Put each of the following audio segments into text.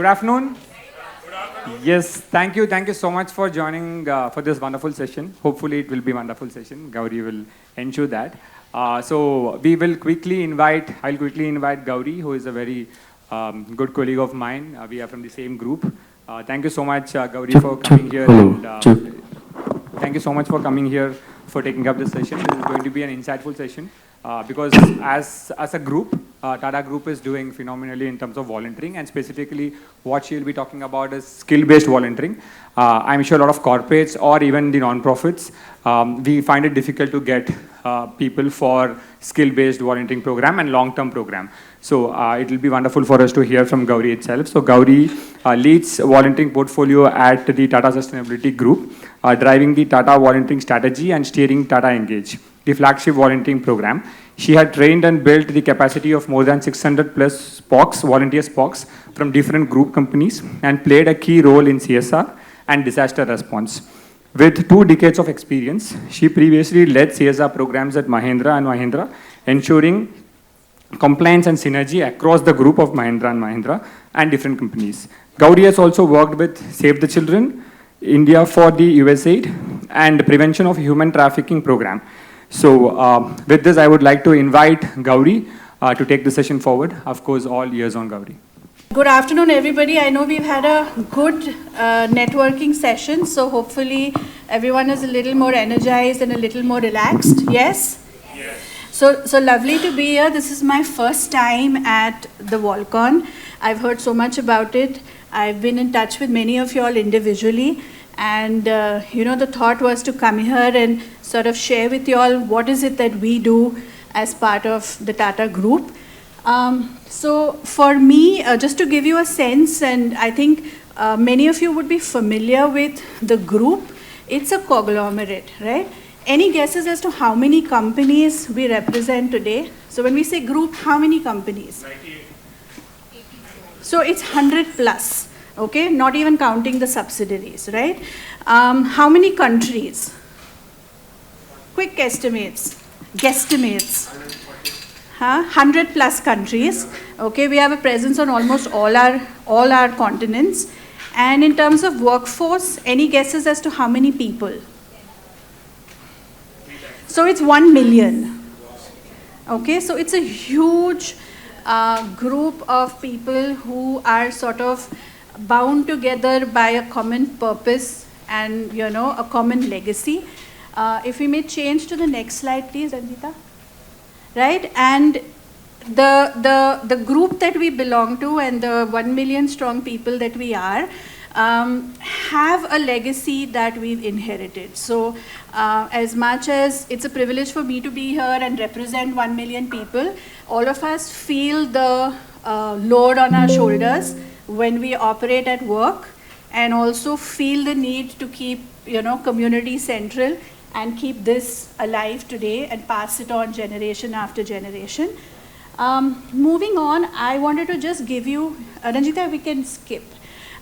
Good afternoon. Yes, thank you. Thank you so much for joining for this wonderful session. Hopefully, it will be a wonderful session. Gauri will ensure that. So we will I'll quickly invite Gauri, who is a very good colleague of mine. We are from the same group. Thank you so much, Gauri, for coming here. Thank you so much for coming here for taking up this session. This is going to be an insightful session because as a group, Tata Group is doing phenomenally in terms of volunteering, and specifically what she'll be talking about is skill-based volunteering. I'm sure a lot of corporates or even the non-profits, we find it difficult to get people for skill-based volunteering program and long-term program. So it will be wonderful for us to hear from Gauri itself. So Gauri leads volunteering portfolio at the Tata Sustainability Group, driving the Tata volunteering strategy and steering Tata Engage, the flagship volunteering program. She had trained and built the capacity of more than 600 plus SPOCs, volunteer SPOCs from different group companies, and played a key role in CSR and disaster response. With 2 decades of experience, she previously led CSR programs at Mahindra & Mahindra, ensuring compliance and synergy across the group of Mahindra & Mahindra and different companies. Gauri has also worked with Save the Children, India for the USAID, and Prevention of Human Trafficking program. So with this, I would like to invite Gauri to take the session forward. Of course, all ears on Gauri. Good afternoon, everybody. I know we've had a good networking session, so hopefully everyone is a little more energized and a little more relaxed. Yes? Yes. So lovely to be here. This is my first time at the Volcon. I've heard so much about it. I've been in touch with many of you all individually. And, the thought was to come here and sort of share with you all what is it that we do as part of the Tata Group. So for me, just to give you a sense, and I think many of you would be familiar with the group, it's a conglomerate, right? Any guesses as to how many companies we represent today? So when we say group, how many companies? 98. So it's 100 plus. Okay, not even counting the subsidiaries, right? How many countries? Quick estimates, guesstimates. 100 plus countries. Okay, we have a presence on almost all our continents. And in terms of workforce, any guesses as to how many people? So it's 1 million. Okay, so it's a huge group of people who are sort of bound together by a common purpose and, a common legacy. If we may change to the next slide, please, Ranjita. Right? And the group that we belong to and the 1 million strong people that we are have a legacy that we've inherited. So as much as it's a privilege for me to be here and represent 1 million people, all of us feel the load on our shoulders when we operate at work, and also feel the need to keep, community central and keep this alive today and pass it on generation after generation. Moving on, I wanted to just give you, Ranjita, we can skip.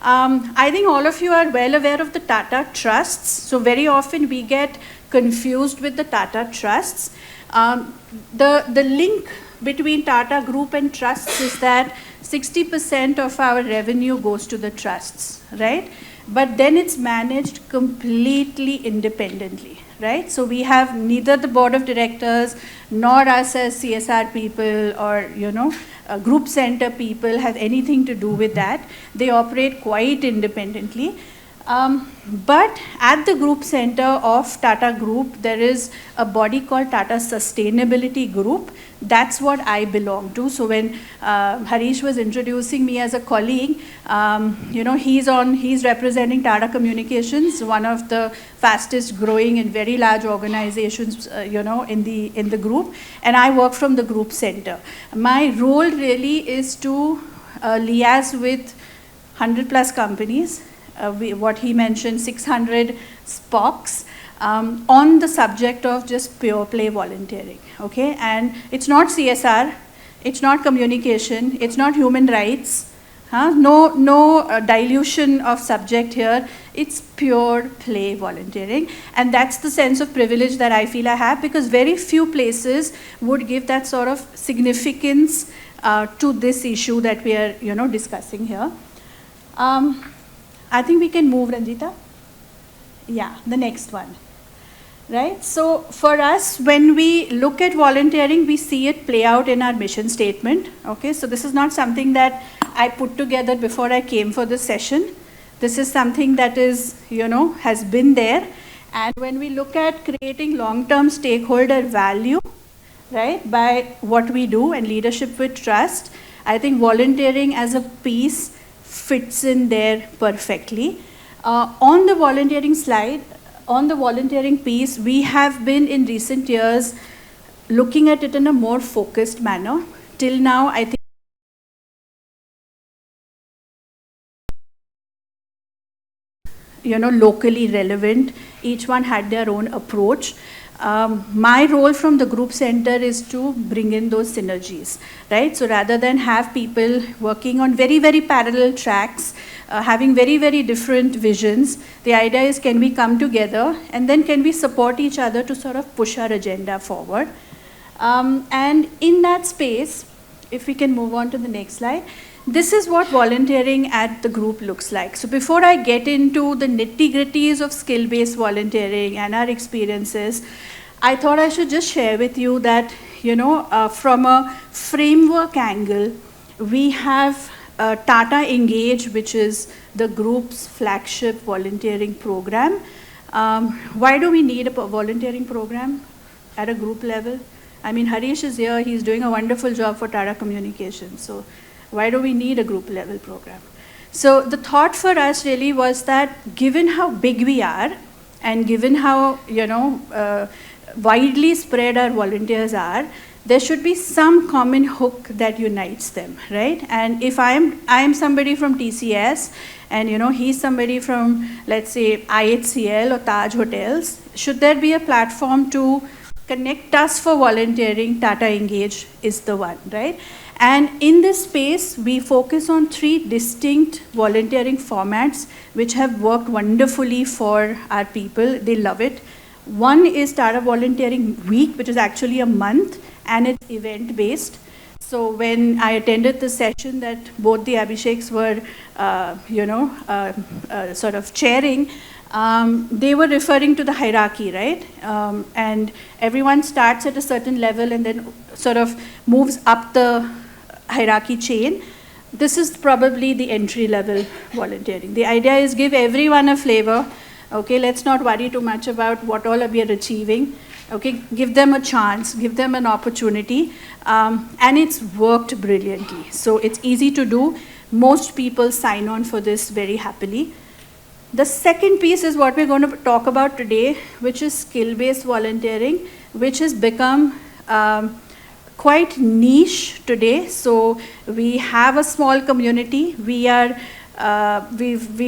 I think all of you are well aware of the Tata Trusts. So very often we get confused with the Tata Trusts. The link between Tata Group and trusts is that 60% of our revenue goes to the trusts, right? But then it's managed completely independently, right? So we have neither the board of directors nor us as CSR people or, group center people have anything to do with that. They operate quite independently. But at the group center of Tata Group, there is a body called Tata Sustainability Group. That's what I belong to. So when Harish was introducing me as a colleague, he's representing Tata Communications, one of the fastest growing and very large organizations, in the group. And I work from the group center. My role really is to liaise with 100 plus companies. What he mentioned, 600 SPOCs, on the subject of just pure play volunteering, okay? And it's not CSR, it's not communication, it's not human rights, no dilution of subject here, it's pure play volunteering. And that's the sense of privilege that I feel I have, because very few places would give that sort of significance to this issue that we are, discussing here. I think we can move, Ranjita. Yeah, the next one. Right? So for us, when we look at volunteering, we see it play out in our mission statement. Okay, so this is not something that I put together before I came for this session. This is something that is, has been there. And when we look at creating long-term stakeholder value, right, by what we do and leadership with trust, I think volunteering as a piece fits in there perfectly. On the volunteering slide, on the volunteering piece, we have been in recent years looking at it in a more focused manner. Till now, I think locally relevant. Each one had their own approach. My role from the group center is to bring in those synergies, right? So rather than have people working on very, very parallel tracks, having very, very different visions, the idea is, can we come together and then can we support each other to sort of push our agenda forward? And in that space, if we can move on to the next slide, this is what volunteering at the group looks like. So before I get into the nitty-gritties of skill-based volunteering and our experiences, I thought I should just share with you that, from a framework angle, we have Tata Engage, which is the group's flagship volunteering program. Why do we need a volunteering program at a group level? I mean, Harish is here. He's doing a wonderful job for Tata Communications. So why do we need a group level program? So the thought for us really was that given how big we are and given how, widely spread our volunteers are, there should be some common hook that unites them, right? And if I am somebody from TCS and, he's somebody from, let's say, IHCL or Taj Hotels, should there be a platform to connect us for volunteering? Tata Engage is the one, right? And in this space, we focus on 3 distinct volunteering formats which have worked wonderfully for our people. They love it. One is Tata Volunteering Week, which is actually a month, and it's event-based. So when I attended the session that both the Abhisheks were, sort of chairing, they were referring to the hierarchy, right? And everyone starts at a certain level and then sort of moves up the hierarchy chain. This is probably the entry level volunteering. The idea is give everyone a flavor. Okay, let's not worry too much about what all we are achieving. Okay, give them a chance, give them an opportunity. And it's worked brilliantly. So it's easy to do. Most people sign on for this very happily. The second piece is what we're going to talk about today, which is skill-based volunteering, which has become quite niche today. So we have a small community. We've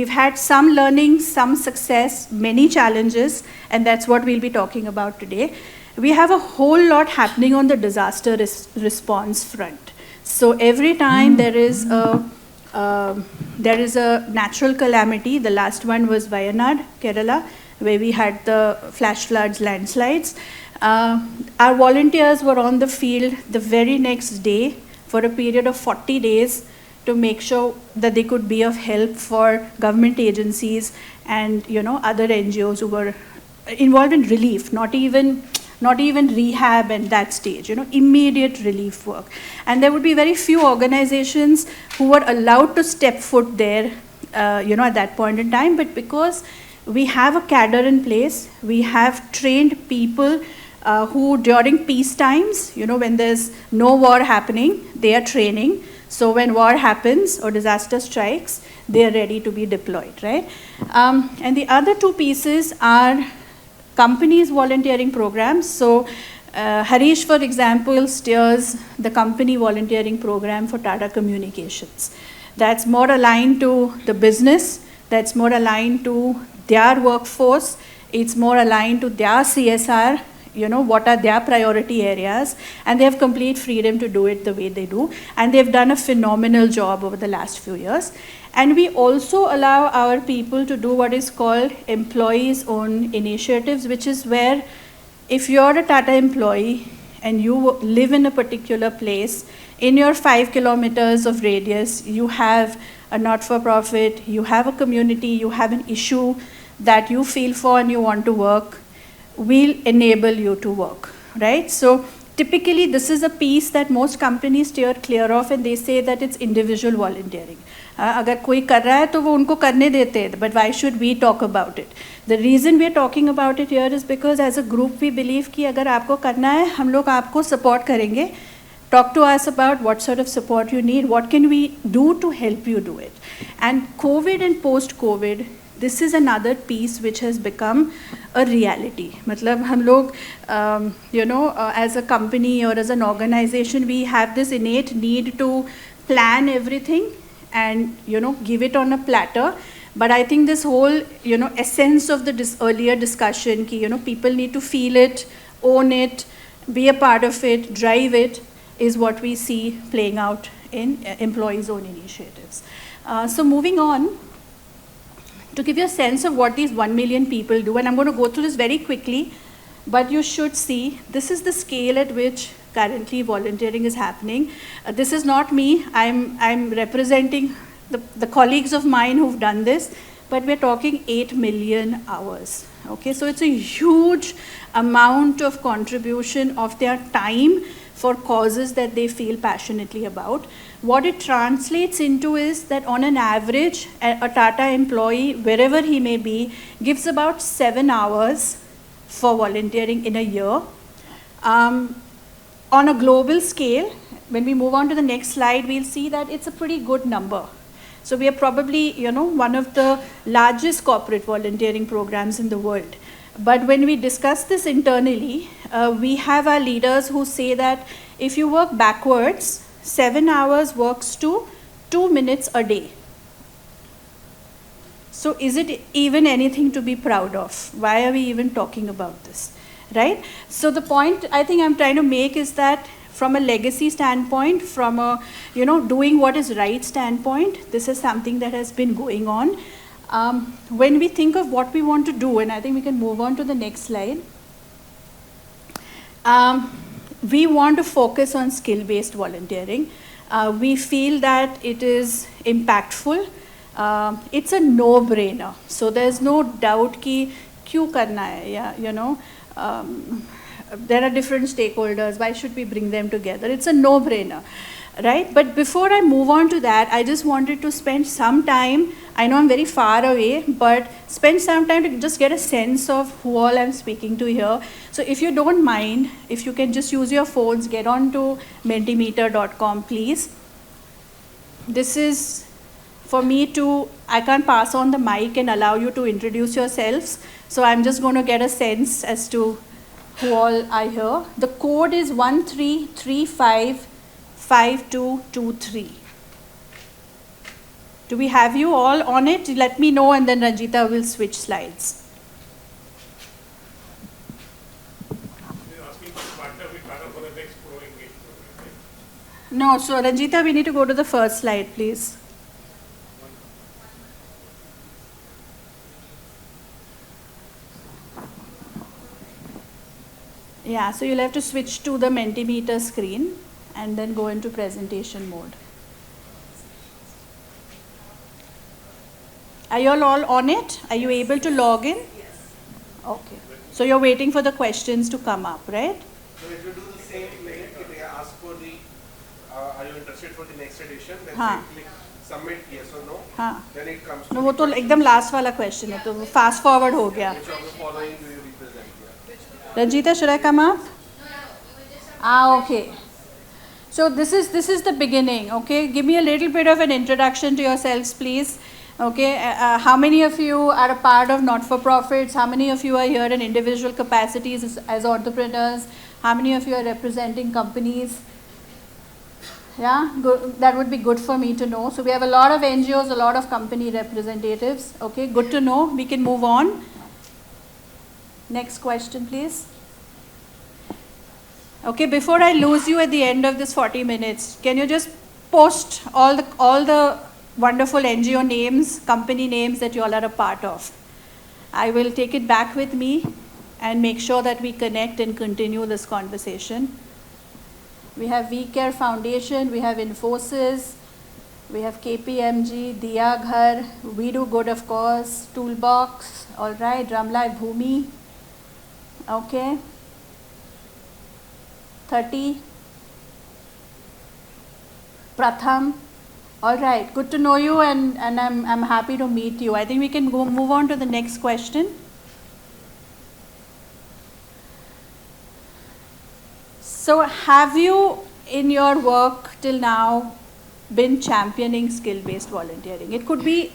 had some learning, some success, many challenges, and that's what we'll be talking about today. We have a whole lot happening on the disaster response front. So every time there is a natural calamity, the last one was Wayanad, Kerala, where we had the flash floods, landslides. Our volunteers were on the field the very next day for a period of 40 days to make sure that they could be of help for government agencies and other NGOs who were involved in relief, not even rehab and that stage, immediate relief work. And there would be very few organizations who were allowed to step foot there, at that point in time. But because we have a cadre in place, we have trained people who during peace times, when there's no war happening, they are training. So when war happens or disaster strikes, they are ready to be deployed, right? And the other 2 pieces are companies' volunteering programs. So Harish, for example, steers the company volunteering program for Tata Communications. That's more aligned to the business, that's more aligned to their workforce, it's more aligned to their CSR, what are their priority areas, and they have complete freedom to do it the way they do. And they've done a phenomenal job over the last few years. And we also allow our people to do what is called employees' own initiatives, which is where if you're a Tata employee and you live in a particular place, in your 5 kilometers of radius, you have a not-for-profit, you have a community, you have an issue that you feel for and you want to work, we'll enable you to work, right? So typically, this is a piece that most companies steer clear of, and they say that it's individual volunteering. अगर कोई कर रहा है तो वो उनको करने देते हैं, but why should we talk about it? The reason we are talking about it here is because as a group we believe कि अगर आपको करना है, हम लोग आपको support करेंगे. Talk to us about what sort of support you need, what can we do to help you do it. And COVID and post-COVID, this is another piece which has become a reality. मतलब हम लोग, as a company or as an organization, we have this innate need to plan everything and, give it on a platter. But I think this whole, essence of the earlier discussion, ki, people need to feel it, own it, be a part of it, drive it, is what we see playing out in employees' own initiatives. So moving on, to give you a sense of what these 1 million people do, and I'm going to go through this very quickly, but you should see, this is the scale at which currently volunteering is happening. This is not me, I'm representing the colleagues of mine who've done this, but we're talking 8 million hours. Okay, so it's a huge amount of contribution of their time for causes that they feel passionately about. What it translates into is that on an average, a Tata employee, wherever he may be, gives about 7 hours for volunteering in a year. On a global scale, when we move on to the next slide, we'll see that it's a pretty good number. So we are probably, one of the largest corporate volunteering programs in the world. But when we discuss this internally, we have our leaders who say that if you work backwards, 7 hours works to 2 minutes a day. So is it even anything to be proud of? Why are we even talking about this, right? So the point I think I'm trying to make is that from a legacy standpoint, from a, doing what is right standpoint, this is something that has been going on. When we think of what we want to do, and I think we can move on to the next slide, we want to focus on skill-based volunteering. We feel that it is impactful. It's a no-brainer. So there's no doubt ki kyun karna hai, yeah, there are different stakeholders, why should we bring them together? It's a no-brainer, right? But before I move on to that, I just wanted to spend some time, I know I'm very far away, but spend some time to just get a sense of who all I'm speaking to here. So if you don't mind, if you can just use your phones, get on to mentimeter.com, please. This is for me to, I can't pass on the mic and allow you to introduce yourselves. So I'm just going to get a sense as to who all are here. The code is 13355223. Do we have you all on it? Let me know and then Ranjita will switch slides. No, so Ranjita, we need to go to the first slide, please. Yeah, so you'll have to switch to the Mentimeter screen and then go into presentation mode. Are you all on it? Are you able to log in? Yes. Okay. So you're waiting for the questions to come up, right? So if you do the same thing, if they ask for the, are you interested for the next edition, then हाँ. click submit yes or no, हाँ. then it comes to No, वो तो एकदम last वाला question है, तो fast forward हो गया. which of the following do you represent here. Ranjita, should I come up? Okay. So this is the beginning, okay? Give me a little bit of an introduction to yourselves, please. Okay, how many of you are a part of not-for-profits? How many of you are here in individual capacities as entrepreneurs? How many of you are representing companies? Yeah, good. That would be good for me to know. So we have a lot of NGOs, a lot of company representatives. Okay, good to know. We can move on. Next question, please. Okay, before I lose you at the end of this 40 minutes, can you just post all the wonderful NGO names, company names that you all are a part of? I will take it back with me and make sure that we connect and continue this conversation. we have We Care Foundation, we have Infosys, we have KPMG, Diya Ghar, We Do Good, of course, Toolbox, all right, Ramlai Bhumi, okay, 30, Pratham, all right, good to know you, and I'm happy to meet you. I think we can move on to the next question. So have you, in your work till now, been championing skill-based volunteering? It could be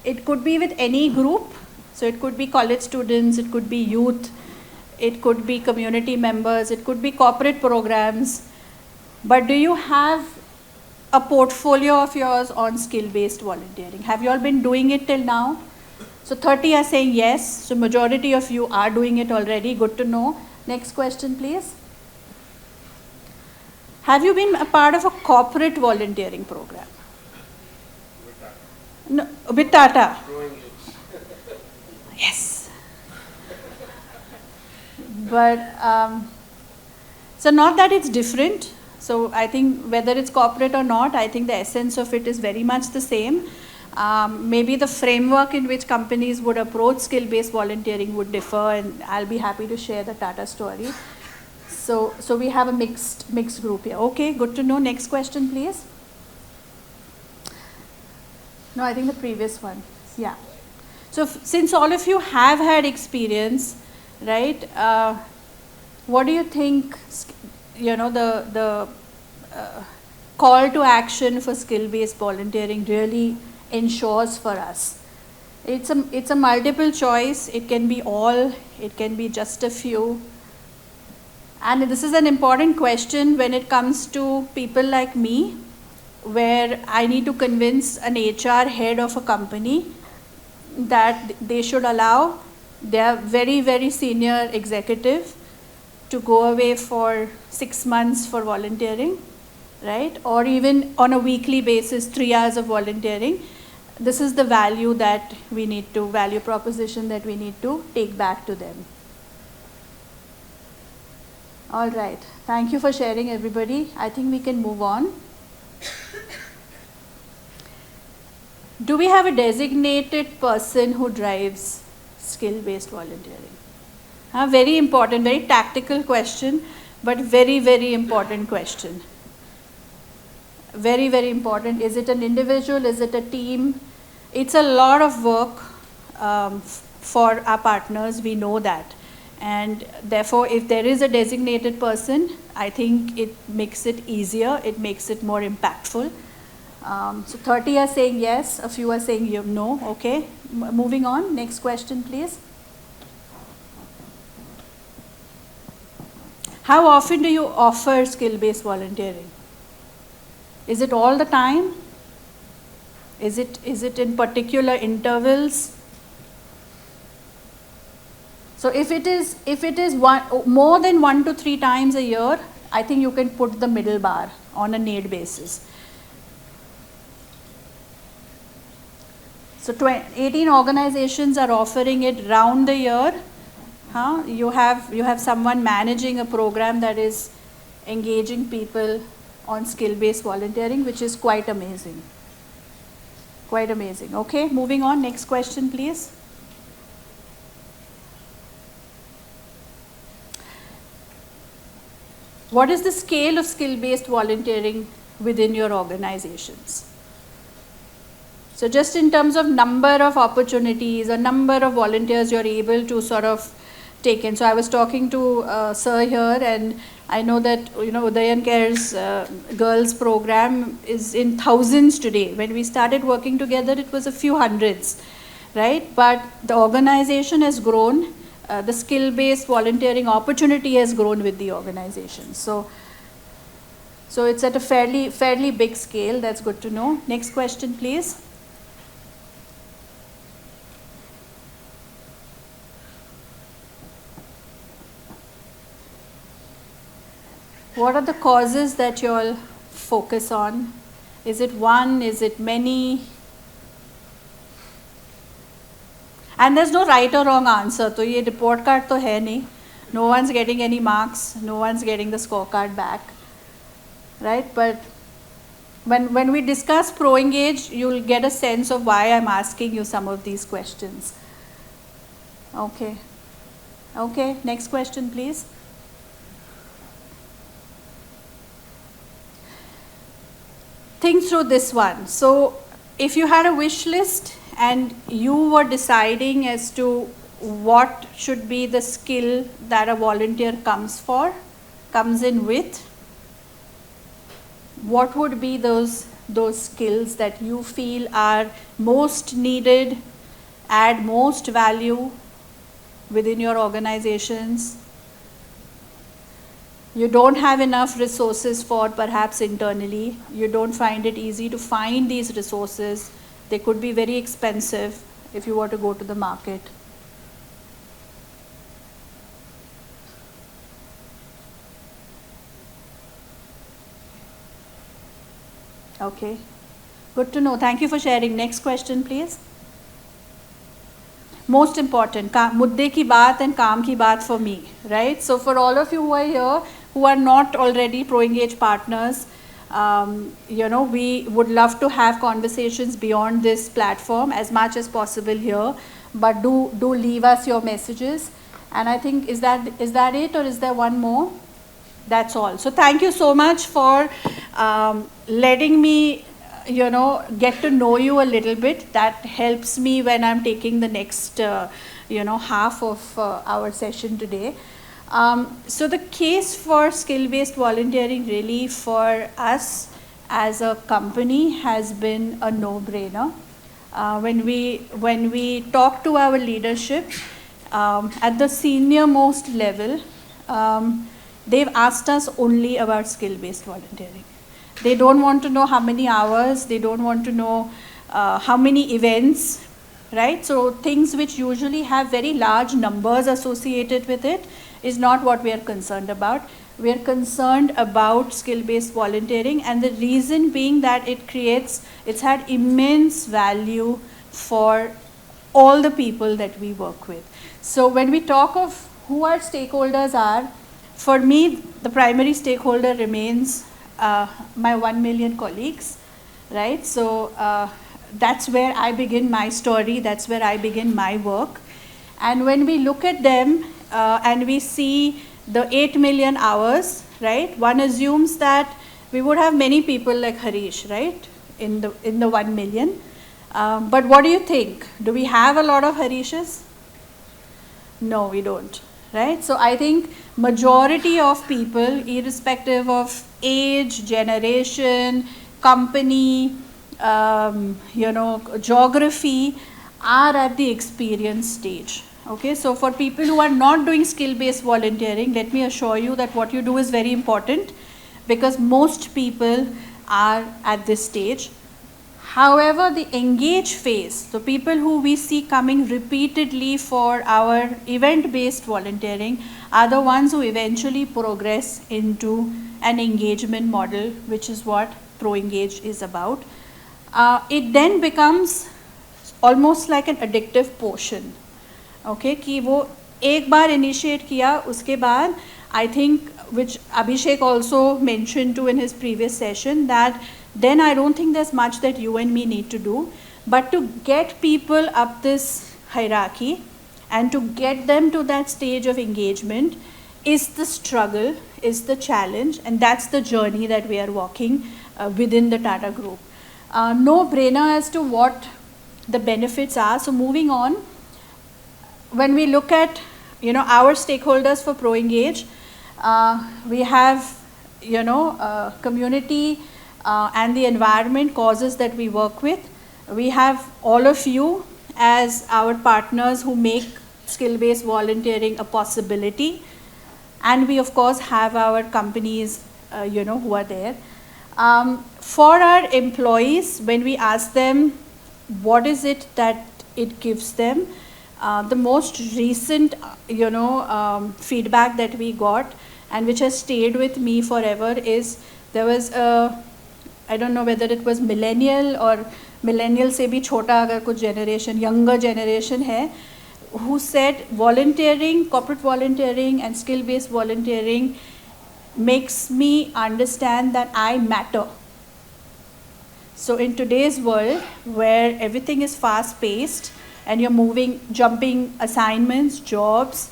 with any group. So it could be college students, it could be youth, it could be community members, it could be corporate programs. But do you have a portfolio of yours on skill-based volunteering? Have you all been doing it till now? So 30 are saying yes. So majority of you are doing it already. Good to know. Next question, please. Have you been a part of a corporate volunteering program? No, with Tata. Yes. But, so not that it's different. So I think whether it's corporate or not, I think the essence of it is very much the same. Maybe the framework in which companies would approach skill-based volunteering would differ, and I'll be happy to share the Tata story. So we have a mixed group here. Okay, good to know. Next question, please. No, I think the previous one. Yeah. So since all of you have had experience, right? What do you think? You know, the call to action for skill-based volunteering really ensures for us. It's a multiple choice. It can be all. It can be just a few. And this is an important question when it comes to people like me, where I need to convince an HR head of a company that they should allow their very, very senior executive to go away for 6 months for volunteering, right? Or even on a weekly basis, 3 hours of volunteering. This is the value proposition that we need to take back to them. All right. Thank you for sharing, everybody. I think we can move on. Do we have a designated person who drives skill-based volunteering? Very important, very tactical question, but very, very important question. Very, very important. Is it an individual? Is it a team? It's a lot of work for our partners. We know that. And therefore, if there is a designated person, I think it makes it easier. It makes it more impactful. So 30 are saying yes. A few are saying no. Okay. Moving on. Next question, please. How often do you offer skill-based volunteering? Is it all the time? Is it in particular intervals? So if it is more than 1 to 3 times a year, I think you can put the middle bar on a need basis. So 18 organizations are offering it round the year. You have someone managing a program that is engaging people on skill-based volunteering, which is quite amazing. Quite amazing. Okay, moving on. Next question, please. What is the scale of skill-based volunteering within your organizations? So just in terms of number of opportunities or number of volunteers you're able to sort of take in. So I was talking to Sir here, and I know that Udayan Care's girls program is in thousands today. When we started working together, it was a few hundreds, right? But the organization has grown. The skill-based volunteering opportunity has grown with the organization. So it's at a fairly big scale. That's good to know. Next question, please. What are the causes that you all focus on? Is it one? Is it many? And there's no right or wrong answer. So ये report card तो है नहीं. No one's getting any marks. No one's getting the scorecard back. right? But when we discuss ProEngage, you'll get a sense of why I'm asking you some of these questions. Okay. Okay, next question, please. Think through this one. So, if you had a wish list and you were deciding as to what should be the skill that a volunteer comes in with, what would be those skills that you feel are most needed, add most value within your organizations? You don't have enough resources for perhaps internally. You don't find it easy to find these resources. They could be very expensive if you were to go to the market. Okay, good to know. Thank you for sharing. Next question, please. Most important, मुद्दे की बात and काम की बात for me, right? So for all of you who are here, who are not already ProEngage partners, we would love to have conversations beyond this platform as much as possible here, but do leave us your messages. And I think, is that it, or is there one more? That's all. So thank you so much for letting me get to know you a little bit. That helps me when I'm taking the next half of our session today. So the case for skill-based volunteering really for us as a company has been a no-brainer. When we talk to our leadership at the senior most level, they've asked us only about skill-based volunteering. They don't want to know how many hours, they don't want to know how many events, right? So things which usually have very large numbers associated with it is not what we are concerned about. We are concerned about skill-based volunteering, and the reason being that it's had immense value for all the people that we work with. So when we talk of who our stakeholders are, for me, the primary stakeholder remains my 1 million colleagues, right? So that's where I begin my story, that's where I begin my work. And when we look at them and we see the 8 million hours, right, one assumes that we would have many people like Harish, right, in the 1 million. But what do you think? Do we have a lot of Harishes? No, we don't. Right? So I think majority of people, irrespective of age, generation, company, geography, are at the experience stage. Okay, so for people who are not doing skill-based volunteering, let me assure you that what you do is very important, because most people are at this stage. However, the engage phase, the people who we see coming repeatedly for our event-based volunteering, are the ones who eventually progress into an engagement model, which is what ProEngage is about. It then becomes almost like an addictive portion. Okay, कि वो एक बार initiate किया, उसके बाद I think, which Abhishek also mentioned too in his previous session, that then I don't think there's much that you and me need to do, but to get people up this hierarchy and to get them to that stage of engagement is the struggle, is the challenge, and that's the journey that we are walking within the Tata Group. No brainer as to what the benefits are. So moving on, when we look at our stakeholders for ProEngage, we have community and the environment causes that we work with. We have all of you as our partners who make skill-based volunteering a possibility, and we of course have our companies who are there. For our employees, when we ask them what is it that it gives them, the most recent feedback that we got and which has stayed with me forever is, there was I don't know whether it was millennial or millennial se bhi chota agar kuch generation, younger generation hai, who said volunteering, corporate volunteering and skill-based volunteering makes me understand that I matter. So in today's world where everything is fast paced and you're moving, jumping assignments, jobs,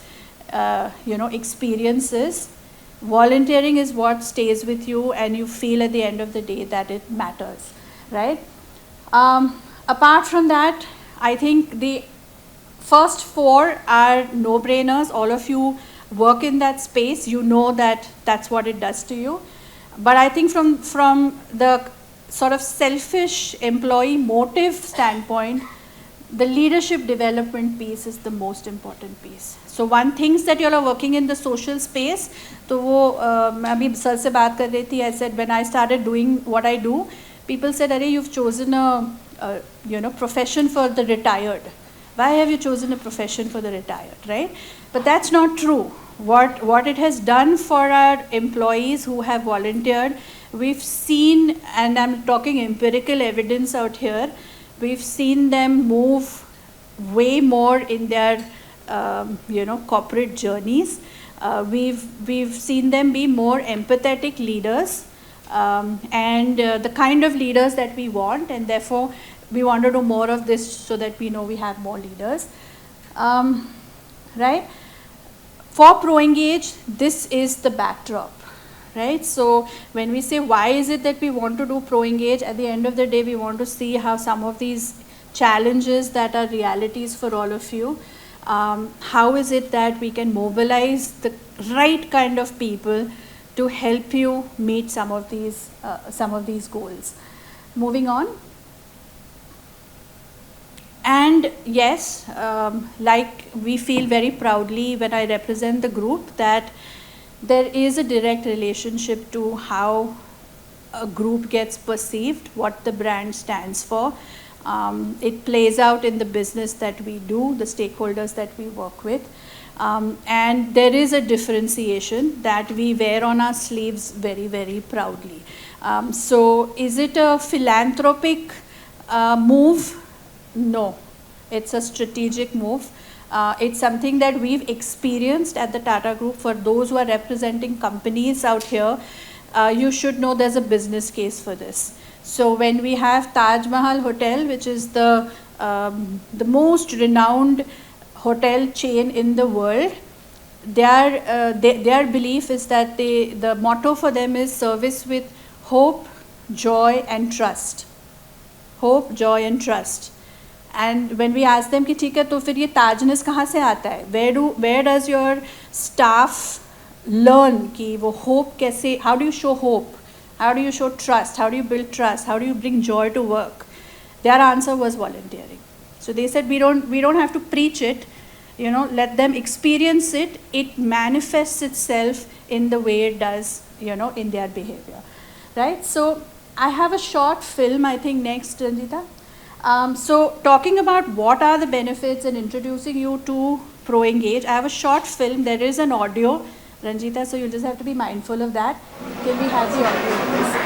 experiences, volunteering is what stays with you and you feel at the end of the day that it matters, right? Apart from that, I think the first four are no-brainers. All of you work in that space, you know that that's what it does to you. But I think from the sort of selfish employee motive standpoint, the leadership development piece is the most important piece. So one thinks that you are working in the social space. तो वो मैं अभी sir से बात कर रही थी. I said when I started doing what I do, people said, "अरे you've chosen a profession for the retired. Why have you chosen a profession for the retired?" Right? But that's not true. What it has done for our employees who have volunteered, we've seen, and I'm talking empirical evidence out here, we've seen them move way more in their corporate journeys. We've seen them be more empathetic leaders, and the kind of leaders that we want, and therefore we want to do more of this so that we know we have more leaders, right? For ProEngage, this is the backdrop, right? So when we say why is it that we want to do ProEngage, at the end of the day we want to see how some of these challenges that are realities for all of you, how is it that we can mobilize the right kind of people to help you meet some of these goals. Moving on. And yes, like we feel very proudly when I represent the group that there is a direct relationship to how a group gets perceived, what the brand stands for. It plays out in the business that we do, the stakeholders that we work with. And there is a differentiation that we wear on our sleeves very, very proudly. So is it a philanthropic move? No, it's a strategic move. It's something that we've experienced at the Tata Group. For those who are representing companies out here, you should know there's a business case for this. So when we have Taj Mahal Hotel, which is the most renowned hotel chain in the world, their belief is that the motto for them is service with hope, joy and trust. Hope, joy and trust. And when we ask them कि ठीक है तो फिर ये ताजनेस कहाँ से आता है? Where does your staff learn कि वो hope कैसे? How do you show hope? How do you show trust? How do you build trust? How do you bring joy to work? Their answer was volunteering. So they said we don't have to preach it, let them experience it. It manifests itself in the way it does, in their behavior, right? So I have a short film, I think next, Ranjita. So talking about what are the benefits and introducing you to ProEngage, I have a short film. There is an audio, Ranjita, so you just have to be mindful of that. Can we have the audio, please?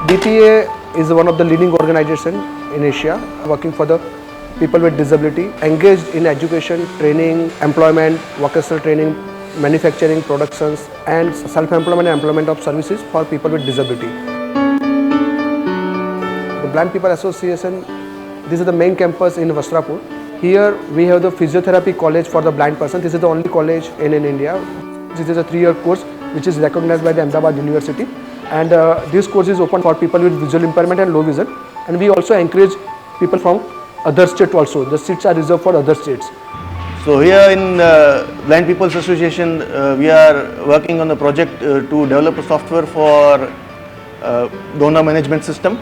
DPA is one of the leading organizations in Asia working for the people with disability, engaged in education, training, employment, vocational training, manufacturing, productions and self-employment and employment of services for people with disability. The Blind People Association, this is the main campus in Vastrapur. Here we have the physiotherapy college for the blind person. This is the only college in India. This is a 3-year course which is recognized by the Ahmedabad University. And this course is open for people with visual impairment and low vision. And we also encourage people from other states also. The seats are reserved for other states. So here in Blind People's Association, we are working on a project to develop a software for donor management system.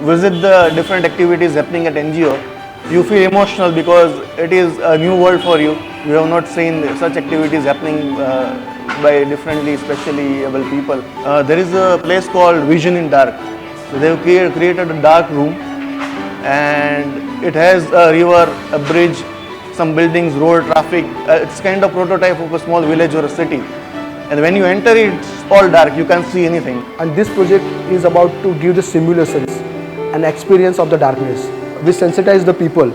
visit the different activities happening at NGO, you feel emotional because it is a new world for you. You have not seen such activities happening by differently, specially able people. There is a place called Vision in Dark. So they have created a dark room, and it has a river, a bridge, some buildings, road, traffic. It's kind of prototype of a small village or a city. And when you enter it, it's all dark, you can't see anything. And this project is about to give the simulations and experience of the darkness. We sensitize the people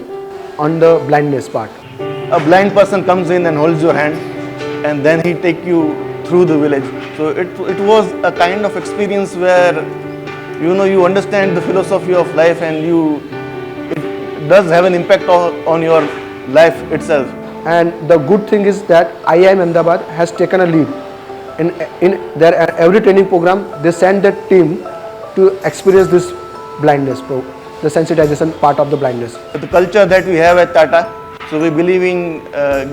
on the blindness part. A blind person comes in and holds your hand, and then he take you through the village. So it was a kind of experience where you understand the philosophy of life, and it does have an impact on your life itself. And the good thing is that IIM Ahmedabad has taken a lead. In their every training program, they send their team to experience this blindness, the sensitization part of the blindness. The culture that we have at Tata, so we believe in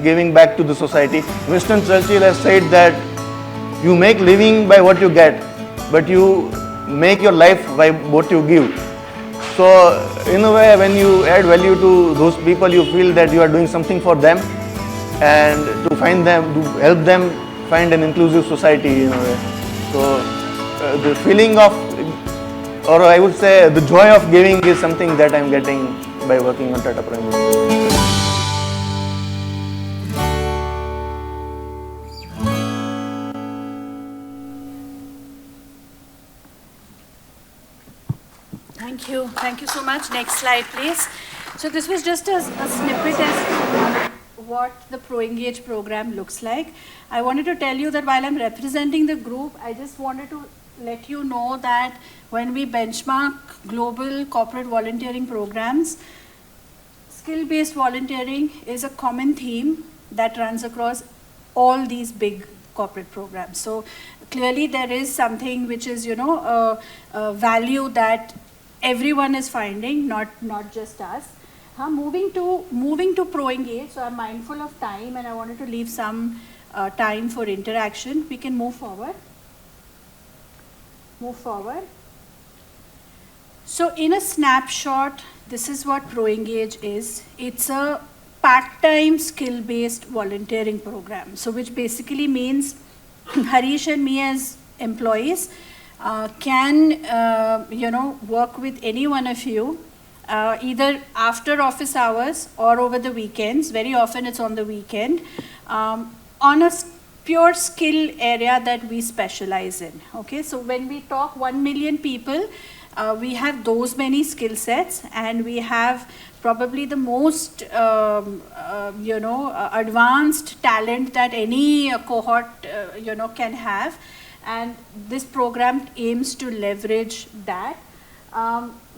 giving back to the society. Winston Churchill has said that you make living by what you get, but you make your life by what you give. So in a way, when you add value to those people, you feel that you are doing something for them, and to help them find an inclusive society in a way. So the feeling of, or I would say the joy of giving is something that I am getting by working on Tata Prime. Thank you so much. Next slide, please. So this was just a snippet as to what the ProEngage program looks like. I wanted to tell you that while I'm representing the group, I just wanted to let you know that when we benchmark global corporate volunteering programs, skill-based volunteering is a common theme that runs across all these big corporate programs. So clearly there is something which is, a value that everyone is finding, not just us. Moving to ProEngage, so I'm mindful of time and I wanted to leave some time for interaction. We can move forward. So in a snapshot, this is what ProEngage is. It's a part-time skill-based volunteering program. So which basically means Harish and me as employees can work with any one of you either after office hours or over the weekends. Very often it's on the weekend on a pure skill area that we specialize in. Okay, so when we talk 1 million people, we have those many skill sets, and we have probably the most advanced talent that any cohort can have. And this program aims to leverage that.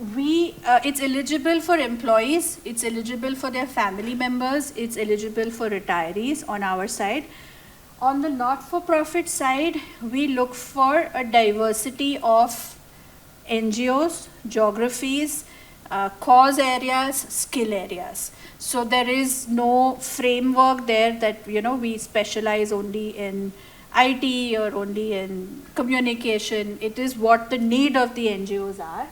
It's eligible for employees, it's eligible for their family members, it's eligible for retirees on our side. On the not-for-profit side, we look for a diversity of NGOs, geographies, cause areas, skill areas. So there is no framework there that, we specialize only in IT or only in communication. It is what the need of the NGOs are.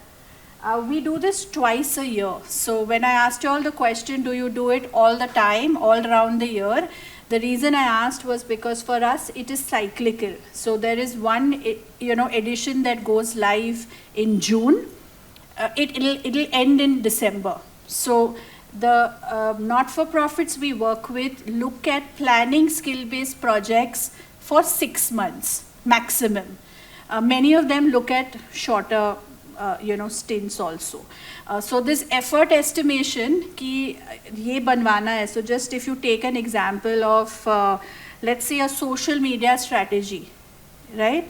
We do this twice a year. So when I asked you all the question, do you do it all the time, all around the year? The reason I asked was because for us, it is cyclical. So there is one, edition that goes live in June. It'll end in December. So the not-for-profits we work with look at planning skill-based projects for 6 months maximum. Many of them look at shorter stints also. So this effort estimation ki ye banwana hai. So just if you take an example of let's say a social media strategy, right?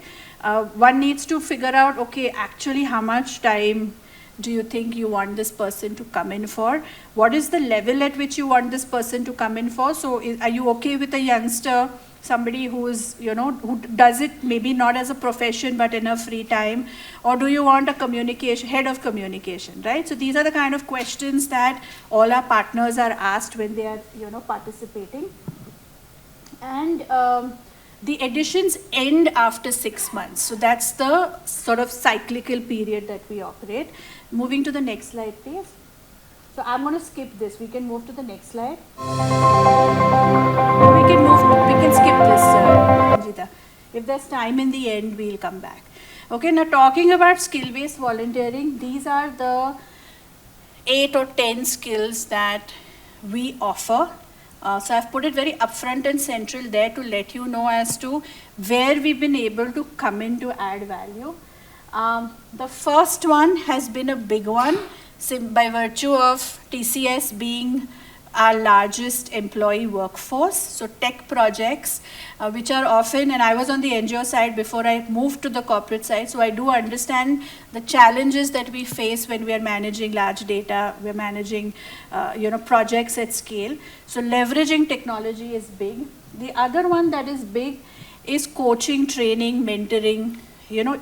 One needs to figure out, okay, actually how much time do you think you want this person to come in for? What is the level at which you want this person to come in for? So are you okay with a youngster, somebody who is, who does it maybe not as a profession but in a free time? Or do you want a head of communication, right? So these are the kind of questions that all our partners are asked when they are, participating. And The additions end after 6 months. So that's the sort of cyclical period that we operate. Moving to the next slide, please. So I'm going to skip this. We can move to the next slide. We can skip this, Anjita. If there's time in the end, we'll come back. Okay, now talking about skill-based volunteering, these are the 8 or 10 skills that we offer. So I've put it very upfront and central there to let you know as to where we've been able to come in to add value. The first one has been a big one by virtue of TCS being our largest employee workforce. So tech projects, which are often, and I was on the NGO side before I moved to the corporate side, so I do understand the challenges that we face when we are managing large data, we're managing projects at scale. So leveraging technology is big. The other one that is big is coaching, training, mentoring,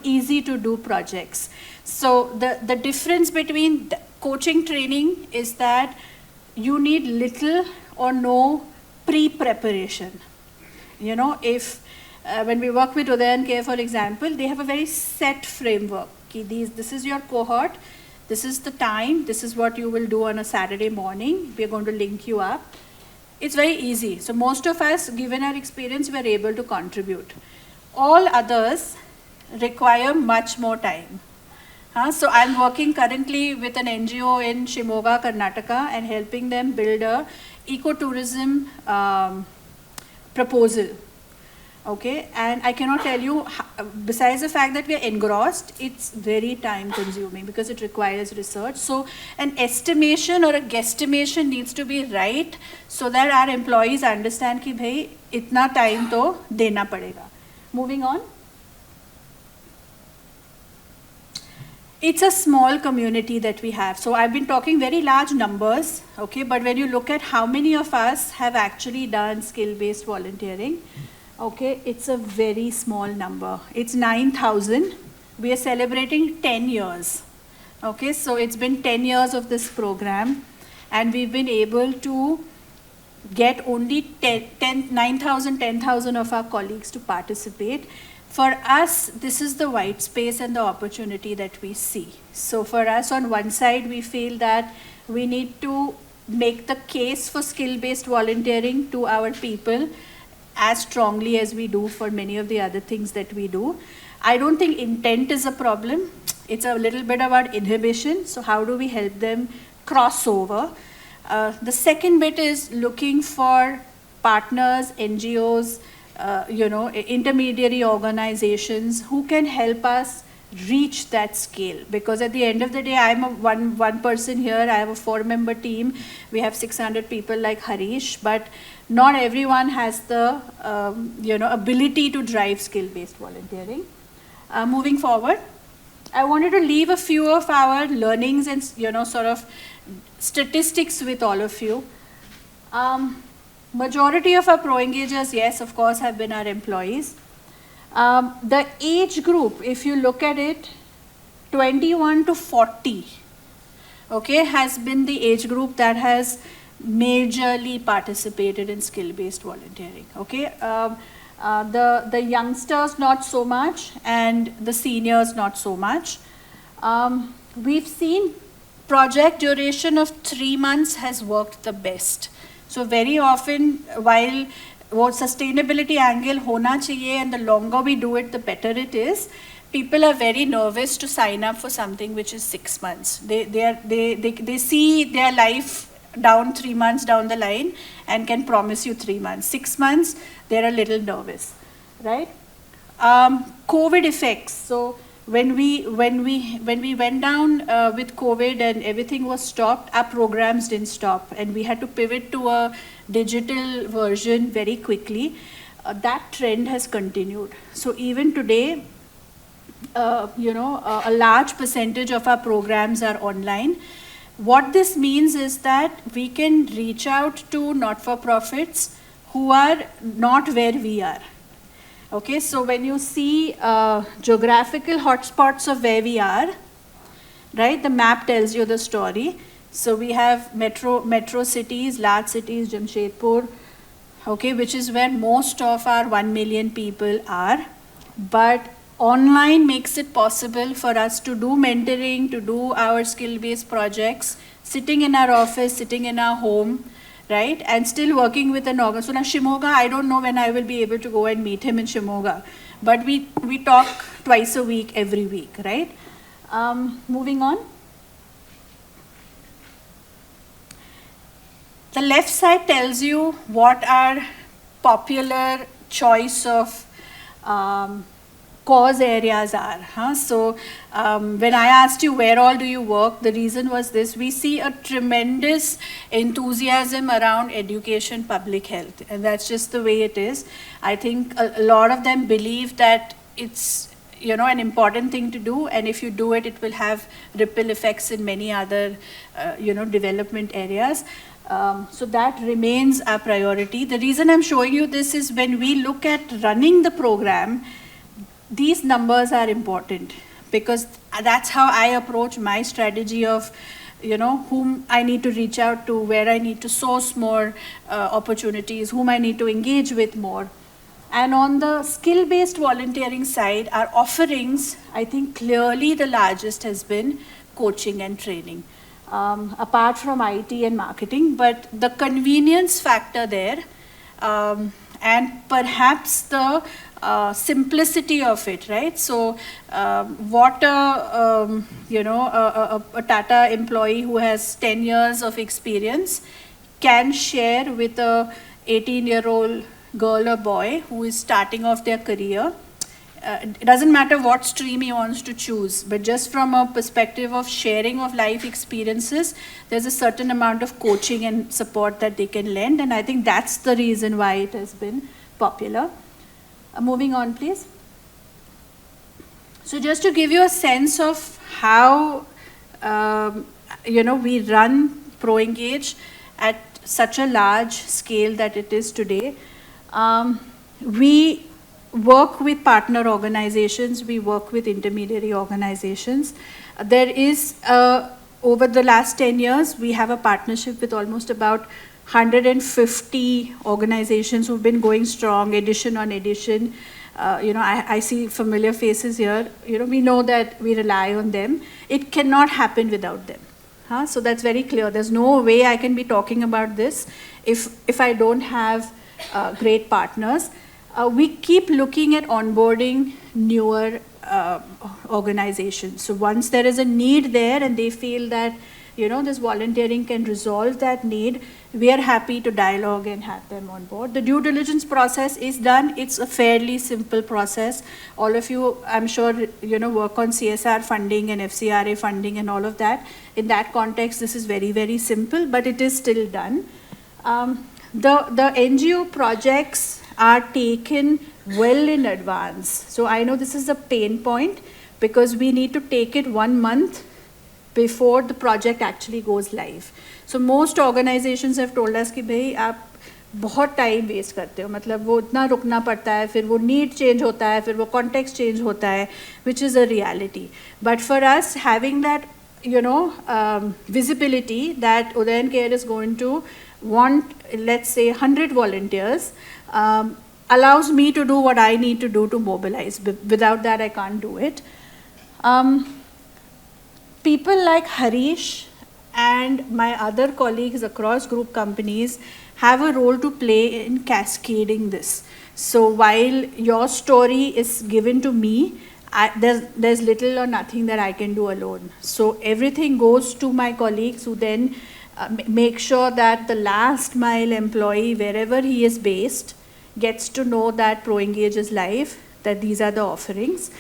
easy to do projects. So the difference between the coaching training is that you need little or no pre-preparation. If when we work with Uday and K, for example, they have a very set framework. This is your cohort, this is the time, this is what you will do on a Saturday morning, we're going to link you up. It's very easy. So most of us, given our experience, we're able to contribute. All others require much more time. So I'm working currently with an NGO in Shimoga, Karnataka, and helping them build a ecotourism proposal. Okay, and I cannot tell you, besides the fact that we are engrossed, it's very time consuming because it requires research. So an estimation or a guesstimation needs to be right so that our employees understand कि भाई इतना time तो देना पड़ेगा. Moving on. It's a small community that we have. So I've been talking very large numbers, okay, but when you look at how many of us have actually done skill-based volunteering, okay, it's a very small number. It's 9,000. We are celebrating 10 years. Okay, so it's been 10 years of this program, and we've been able to get only 9,000, 10,000 of our colleagues to participate. For us, this is the white space and the opportunity that we see. So for us, on one side, we feel that we need to make the case for skill-based volunteering to our people as strongly as we do for many of the other things that we do. I don't think intent is a problem. It's a little bit about inhibition. So how do we help them cross over? The second bit is looking for partners, NGOs, intermediary organizations who can help us reach that scale. Because at the end of the day, I'm one person here. I have a 4-member team. We have 600 people like Harish, but not everyone has the ability to drive skill-based volunteering. Moving forward, I wanted to leave a few of our learnings and sort of statistics with all of you. Majority of our pro-engagers, yes, of course, have been our employees. The age group, if you look at it, 21 to 40, okay, has been the age group that has majorly participated in skill-based volunteering. Okay, the youngsters not so much, and the seniors not so much. We've seen project duration of 3 months has worked the best. So very often, while what sustainability angle hona chahiye, and the longer we do it, the better it is, people are very nervous to sign up for something which is 6 months. They see their life down 3 months down the line and can promise you 3 months. 6 months, they're a little nervous, right? COVID effects. So when we went down with COVID and everything was stopped, our programs didn't stop, and we had to pivot to a digital version very quickly. That trend has continued. So even today, a large percentage of our programs are online. What this means is that we can reach out to not-for-profits who are not where we are. Okay, so when you see geographical hotspots of where we are, right, the map tells you the story. So we have metro cities, large cities, Jamshedpur, okay, which is where most of our 1 million people are. But online makes it possible for us to do mentoring, to do our skill-based projects, sitting in our office, sitting in our home, right? And still working with an organ. So now Shimoga, I don't know when I will be able to go and meet him in Shimoga. But we talk twice a week, every week, right? Moving on. The left side tells you what are popular choice of cause areas are. So when I asked you where all do you work, the reason was this: we see a tremendous enthusiasm around education, public health, and that's just the way it is. I think a lot of them believe that it's an important thing to do, and if you do it, it will have ripple effects in many other development areas. So that remains our priority. The reason I'm showing you this is when we look at running the program, these numbers are important, because that's how I approach my strategy of whom I need to reach out to, where I need to source more opportunities, whom I need to engage with more. And on the skill-based volunteering side, our offerings, I think clearly the largest has been coaching and training, apart from IT and marketing. But the convenience factor there, and perhaps the simplicity of it, right? So what a Tata employee who has 10 years of experience can share with a 18-year-old girl or boy who is starting off their career. It doesn't matter what stream he wants to choose, but just from a perspective of sharing of life experiences, there's a certain amount of coaching and support that they can lend, and I think that's the reason why it has been popular. Moving on, please. So just to give you a sense of how we run ProEngage at such a large scale that it is today, we work with partner organizations, we work with intermediary organizations. There is, over the last 10 years, we have a partnership with almost about 150 organizations who've been going strong, edition on edition. I see familiar faces here. We know that we rely on them. It cannot happen without them. So that's very clear. There's no way I can be talking about this if I don't have great partners. We keep looking at onboarding newer organizations. So once there is a need there and they feel that this volunteering can resolve that need, we are happy to dialogue and have them on board. The due diligence process is done. It's a fairly simple process. All of you, I'm sure, work on CSR funding and FCRA funding and all of that. In that context, this is very, very simple, but it is still done. The NGO projects are taken well in advance. So I know this is a pain point because we need to take it 1 month before the project actually goes live. So most organizations have told us कि भाई आप बहुत time waste करते हो, मतलब वो इतना रुकना पड़ता है, फिर वो नीड चेंज होता है, फिर वो कॉन्टेक्स्ट चेंज होता है, which is a reality. But for us, having that visibility that Udayan Care is going to want, let's say, 100 volunteers, allows me to do what I need to do to mobilize. Without that, I can't do it. People like Harish and my other colleagues across group companies have a role to play in cascading this. So while your story is given to me, there's little or nothing that I can do alone. So everything goes to my colleagues who then make sure that the last mile employee, wherever he is based, gets to know that ProEngage is live, that these are the offerings.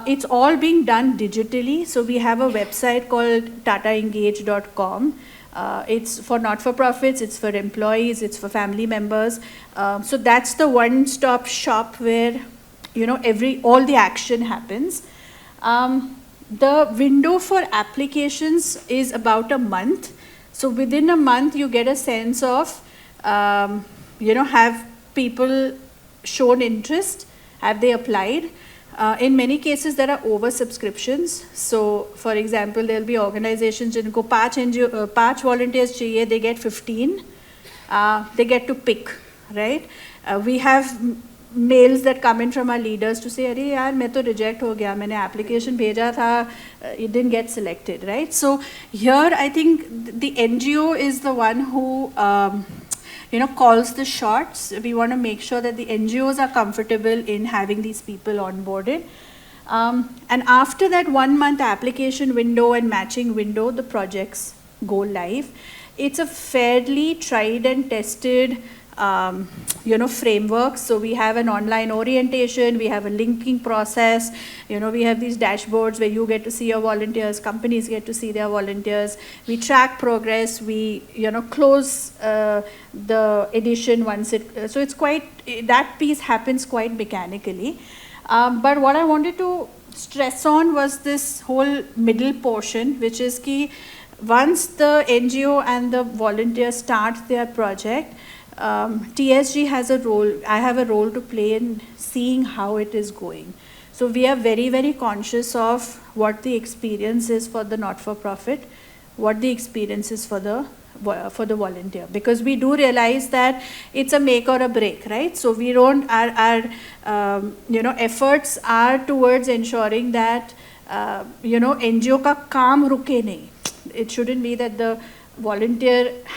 It's all being done digitally. So we have a website called tataengage.com. It's for not-for-profits, it's for employees, it's for family members. So that's the one-stop shop where all the action happens. The window for applications is about a month. So within a month, you get a sense of, have people shown interest? Have they applied? In many cases, there are oversubscriptions. So, for example, there will be organizations जिनको 5 volunteers चाहिए, they get 15. They get to pick. right? We have mails that come in from our leaders to say, "Arey yaar, मैं तो reject हो गया, मैंने application भेजा था, it didn't get selected," right? So here I think the NGO is the one who calls the shots. We want to make sure that the NGOs are comfortable in having these people onboarded. And after that 1 month application window and matching window, the projects go live. It's a fairly tried and tested framework. So we have an online orientation, we have a linking process, we have these dashboards where you get to see your volunteers, companies get to see their volunteers, we track progress, we close the edition once so it's quite, that piece happens quite mechanically. But what I wanted to stress on was this whole middle portion, which is ki once the NGO and the volunteers start their project, TSG has a role, I have a role to play in seeing how it is going. So we are very, very conscious of what the experience is for the not-for-profit, what the experience is for the volunteer, because we do realize that it's a make or a break, right? So we don't, our efforts are towards ensuring that NGO ka kaam ruke nahi. It shouldn't be that the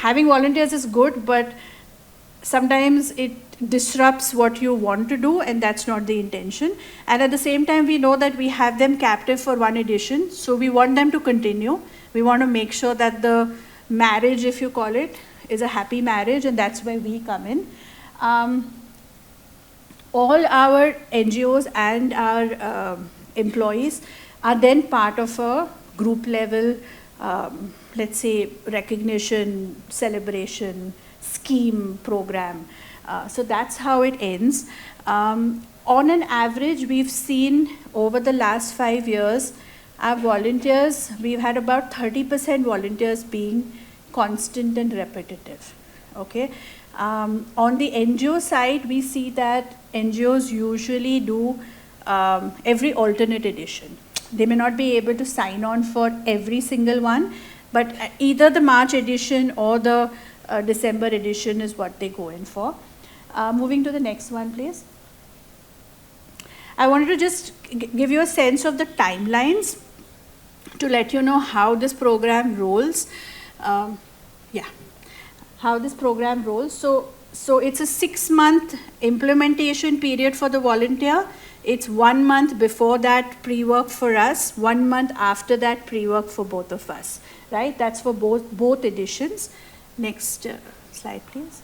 having volunteers is good, but sometimes it disrupts what you want to do, and that's not the intention. And at the same time, we know that we have them captive for one edition, so we want them to continue. We want to make sure that the marriage, if you call it, is a happy marriage, and that's where we come in. All our NGOs and our employees are then part of a group level, let's say, recognition, celebration, scheme, program. So that's how it ends. On an average, we've seen over the last 5 years, our volunteers, we've had about 30% volunteers being constant and repetitive, okay? On the NGO side, we see that NGOs usually do every alternate edition. They may not be able to sign on for every single one, but either the March edition or the December edition is what they go in for. Moving to the next one, please. I wanted to just give you a sense of the timelines to let you know how this program rolls. How this program rolls. So it's a 6-month implementation period for the volunteer. It's 1 month before that pre-work for us, 1 month after that pre-work for both of us, right? That's for both editions. Next slide, please.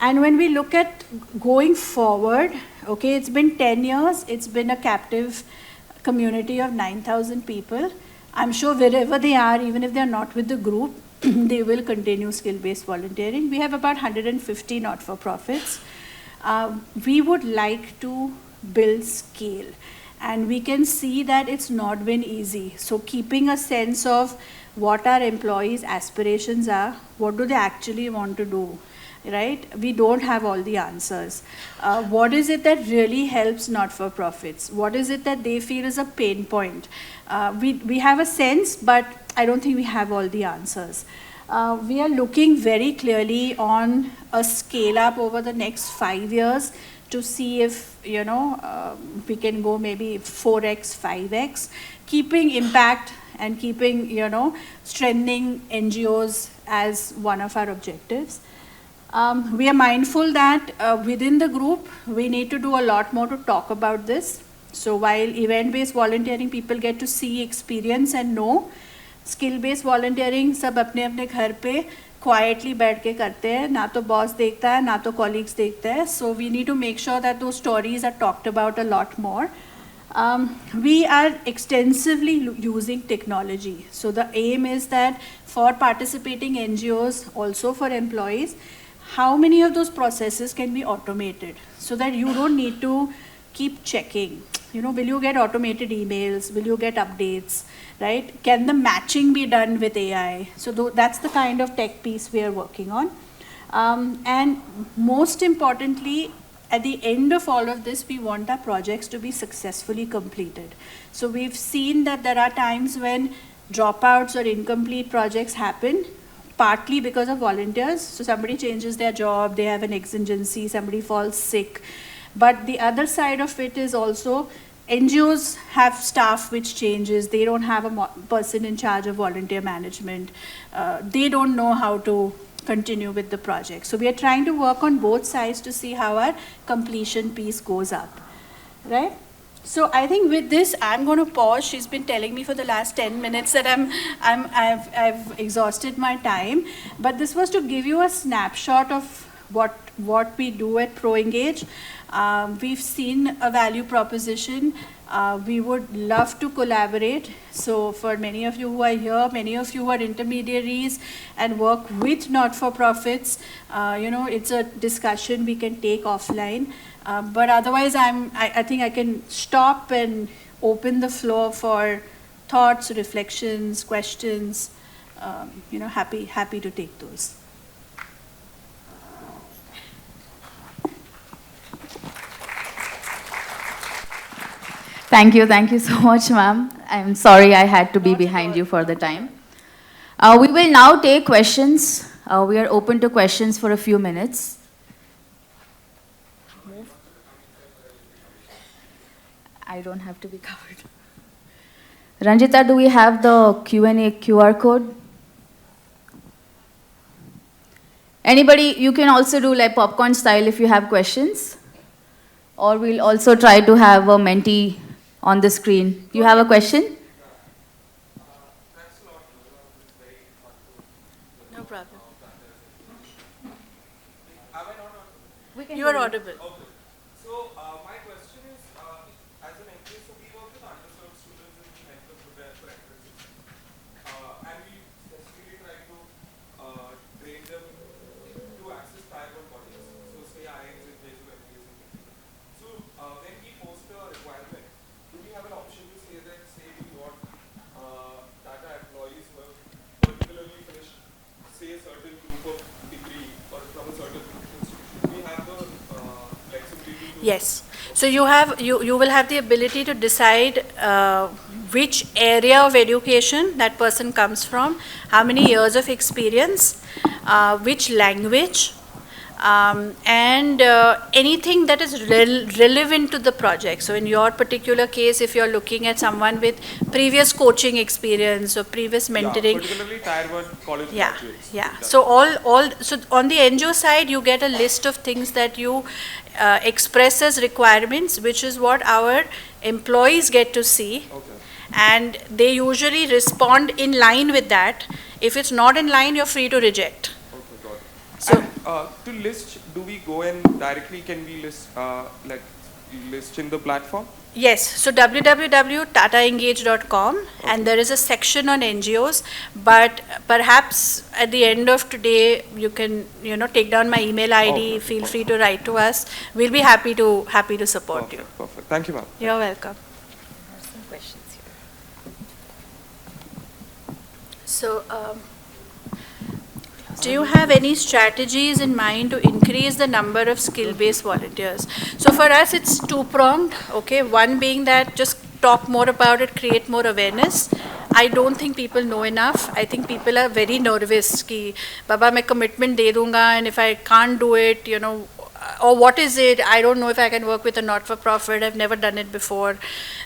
And when we look at going forward, okay, it's been 10 years, it's been a captive community of 9,000 people. I'm sure wherever they are, even if they're not with the group, they will continue skill-based volunteering. We have about 150 not-for-profits. We would like to build scale, and we can see that it's not been easy. So keeping a sense of what our employees' aspirations are, what do they actually want to do, right? We don't have all the answers. What is it that really helps not-for-profits? What is it that they feel is a pain point? We have a sense, but I don't think we have all the answers. We are looking very clearly on a scale-up over the next 5 years to see if, we can go maybe 4x, 5x, keeping impact and keeping, strengthening NGOs as one of our objectives. We are mindful that within the group, we need to do a lot more to talk about this. So while event-based volunteering, people get to see, experience and know, skill-based volunteering, सब अपने घर पे quietly बैठ के करते हैं, ना तो boss देखता है, ना तो colleagues देखते हैं. So we need to make sure that those stories are talked about a lot more. We are extensively using technology. So the aim is that for participating NGOs, also for employees, how many of those processes can be automated so that you don't need to keep checking? Will you get automated emails? Will you get updates, right? Can the matching be done with AI? So that's the kind of tech piece we are working on. And most importantly, at the end of all of this, we want our projects to be successfully completed. So we've seen that there are times when dropouts or incomplete projects happen. partly because of volunteers. So somebody changes their job, they have an exigency, somebody falls sick. But the other side of it is also NGOs have staff which changes. They don't have a person in charge of volunteer management. They don't know how to continue with the project. So we are trying to work on both sides to see how our completion piece goes up, right? So I think with this, I'm going to pause. She's been telling me for the last 10 minutes that I've exhausted my time. But this was to give you a snapshot of what we do at ProEngage. We've seen a value proposition. We would love to collaborate. So for many of you who are here, many of you who are intermediaries and work with not-for-profits, it's a discussion we can take offline. But otherwise, I think I can stop and open the floor for thoughts, reflections, questions. Happy to take those. Thank you so much, ma'am. I'm sorry I had to be behind you for the time. We will now take questions. We are open to questions for a few minutes. I don't have to be covered. Ranjita, do we have the Q&A QR code? Anybody, you can also do like popcorn style if you have questions. Or we'll also try to have a mentee on the screen. You have a question? No problem. You are audible. Okay. So my question is, as an NGO, so we work with underserved students and we help them prepare for entrance exams. And we specifically try to train them to access Tier 1 bodies. So say IIMs in case of MBAs. So when we post a requirement, do we have an option to say that, say we want Tata employees who have particularly finished, say a certain group of degree or from a certain institution? We have the flexibility to... Yes. So you will have the ability to decide which area of education that person comes from, how many years of experience, which language, and anything that is relevant to the project. So in your particular case, if you're looking at someone with previous coaching experience or previous mentoring, particularly Tier 1 college graduates. Yeah. So so on the NGO side, you get a list of things that you express as requirements, which is what our employees get to see. Okay. And they usually respond in line with that. If it's not in line, you're free to reject. Okay, got it. So- And to list, do we go and directly, can we list, list in the platform? Yes, so www.tataengage.com, and there is a section on NGOs, but perhaps at the end of today, you can, take down my email ID, Okay. feel free to write to us. We'll be happy to support you. Perfect. Thank you, ma'am. You're welcome. So, do you have any strategies in mind to increase the number of skill-based volunteers? So for us, it's two-pronged, okay? One being that just talk more about it, create more awareness. I don't think people know enough. I think people are very nervous ki, Baba, मैं commitment दे दूंगा, and if I can't do it, or what is it? I don't know if I can work with a not-for-profit. I've never done it before,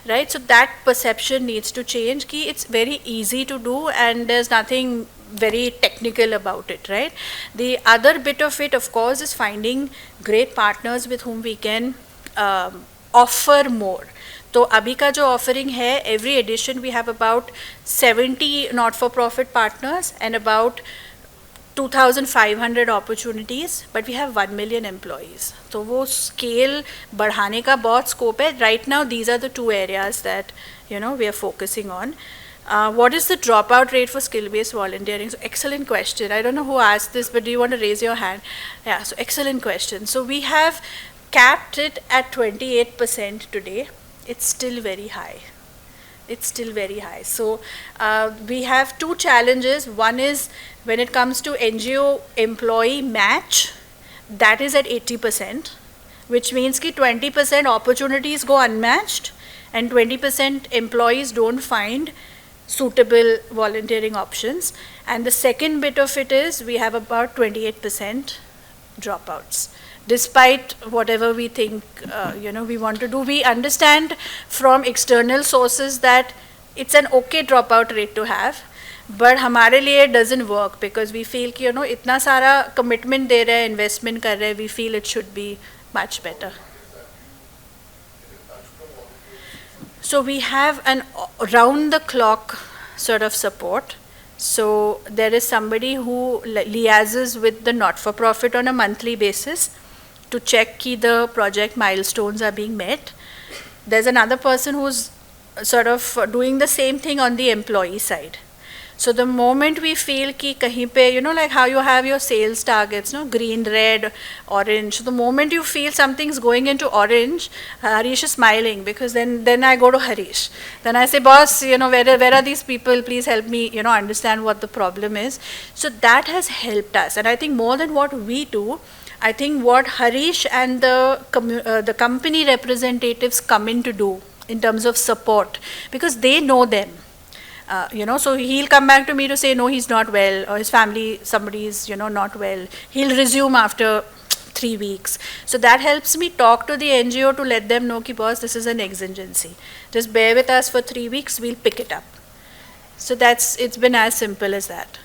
right? So that perception needs to change. Ki it's very easy to do, and there's nothing very technical about it, right? The other bit of it, of course, is finding great partners with whom we can offer more. So abhi ka jo offering hai, every edition we have about 70 not-for-profit partners and about 2,500 opportunities, but we have 1 million employees. So wo scale बढ़ाने का बहुत scope है. Right now, these are the two areas that we are focusing on. What is the dropout rate for skill-based volunteering? So excellent question. I don't know who asked this, but do you want to raise your hand? Yeah, so excellent question. So we have capped it at 28% today. It's still very high. It's still very high. So we have two challenges. One is when it comes to NGO employee match, that is at 80%, which means ki 20% opportunities go unmatched and 20% employees don't find suitable volunteering options. And the second bit of it is we have about 28% dropouts. Despite whatever we think, we want to do, we understand from external sources that it's an okay dropout rate to have, but हमारे लिए it doesn't work because we feel कि इतना सारा commitment दे रहे हैं, investment कर रहे हैं, we feel it should be much better. So we have an round the clock sort of support. So there is somebody who liaises with the not-for-profit on a monthly basis to check कि the project milestones are being met. There's another person who's sort of doing the same thing on the employee side. So the moment we feel कि कहीं पे, like how you have your sales targets, no, green, red, orange. So the moment you feel something's going into orange, Harish is smiling because then I go to Harish. Then I say, boss, where are these people? Please help me, understand what the problem is. So that has helped us. And I think more than what we do, I think what Harish and the company representatives come in to do in terms of support, because they know them. So he'll come back to me to say, no, he's not well, or his family, somebody is, not well. He'll resume after 3 weeks. So that helps me talk to the NGO to let them know, ki, boss, this is an exigency. Just bear with us for 3 weeks, we'll pick it up. So it's been as simple as that.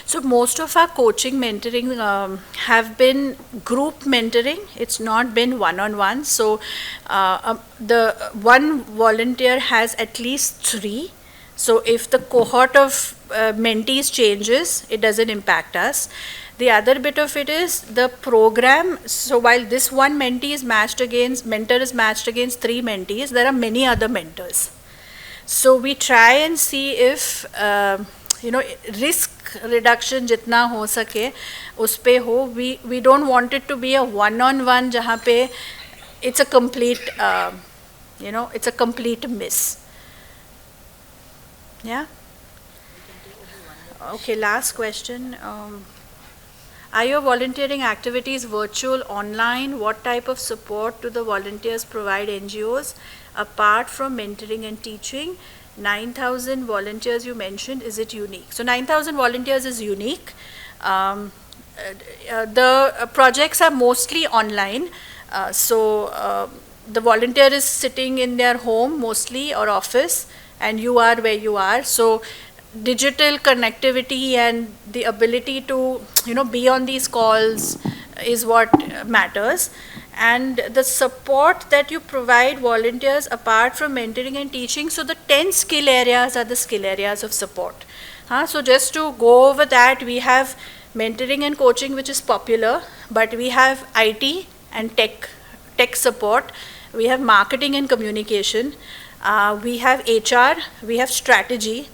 So most of our coaching mentoring have been group mentoring. It's not been one-on-one. So the one volunteer has at least 3. So if the cohort of mentees changes, it doesn't impact us. The other bit of it is the program. So while this one mentor is matched against 3 mentees, there are many other mentors. So we try and see if risk reduction jitna ho sake us pe ho. We don't want it to be a one-on-one jahan pe it's a complete it's a complete miss. Yeah. Okay, last question. Are your volunteering activities virtual, online? What type of support do the volunteers provide NGOs apart from mentoring and teaching? 9,000 volunteers you mentioned, is it unique? So 9,000 volunteers is unique. The projects are mostly online. So the volunteer is sitting in their home mostly or office, and you are where you are. So digital connectivity and the ability to be on these calls is what matters. And the support that you provide volunteers apart from mentoring and teaching, so the 10 skill areas are the skill areas of support. So just to go over that, we have mentoring and coaching, which is popular, but we have IT and tech support, we have marketing and communication, we have HR, we have strategy,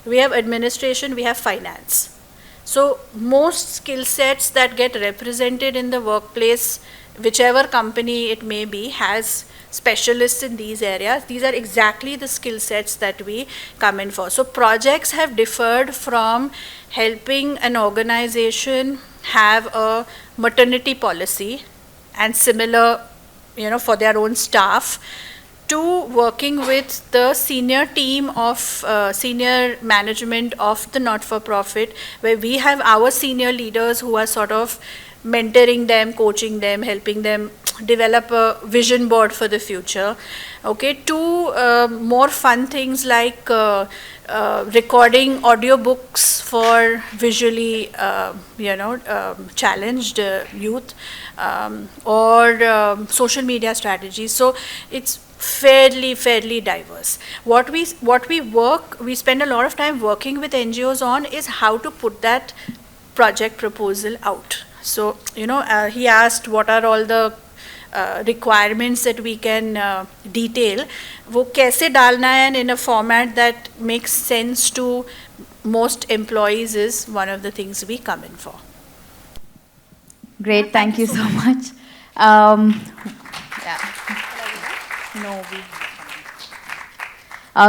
we have administration, we have finance. So most skill sets that get represented in the workplace, whichever company it may be, has specialists in these areas. These are exactly the skill sets that we come in for. So projects have differed from helping an organization have a maternity policy and similar, for their own staff, to working with the senior team of senior management of the not-for-profit, where we have our senior leaders who are sort of mentoring them, coaching them, helping them develop a vision board for the future. Okay, to more fun things like recording audiobooks for visually challenged youth, or social media strategies. So it's fairly diverse. What we spend a lot of time working with NGOs on is how to put that project proposal out. So, he asked what are all the requirements that we can detail. वो कैसे डालना है and in a format that makes sense to most employees is one of the things we come in for. Great, thank you so much.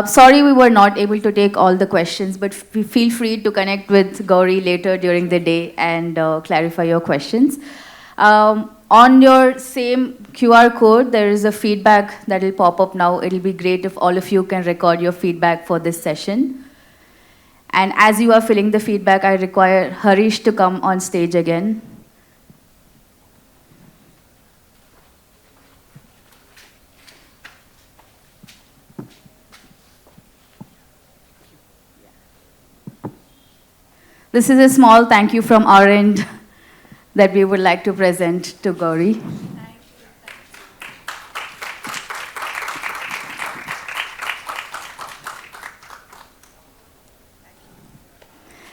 Sorry we were not able to take all the questions, but feel free to connect with Gauri later during the day and clarify your questions. On your same QR code, there is a feedback that will pop up now. It'll be great if all of you can record your feedback for this session. And as you are filling the feedback, I require Harish to come on stage again. This is a small thank you from our end that we would like to present to Gauri.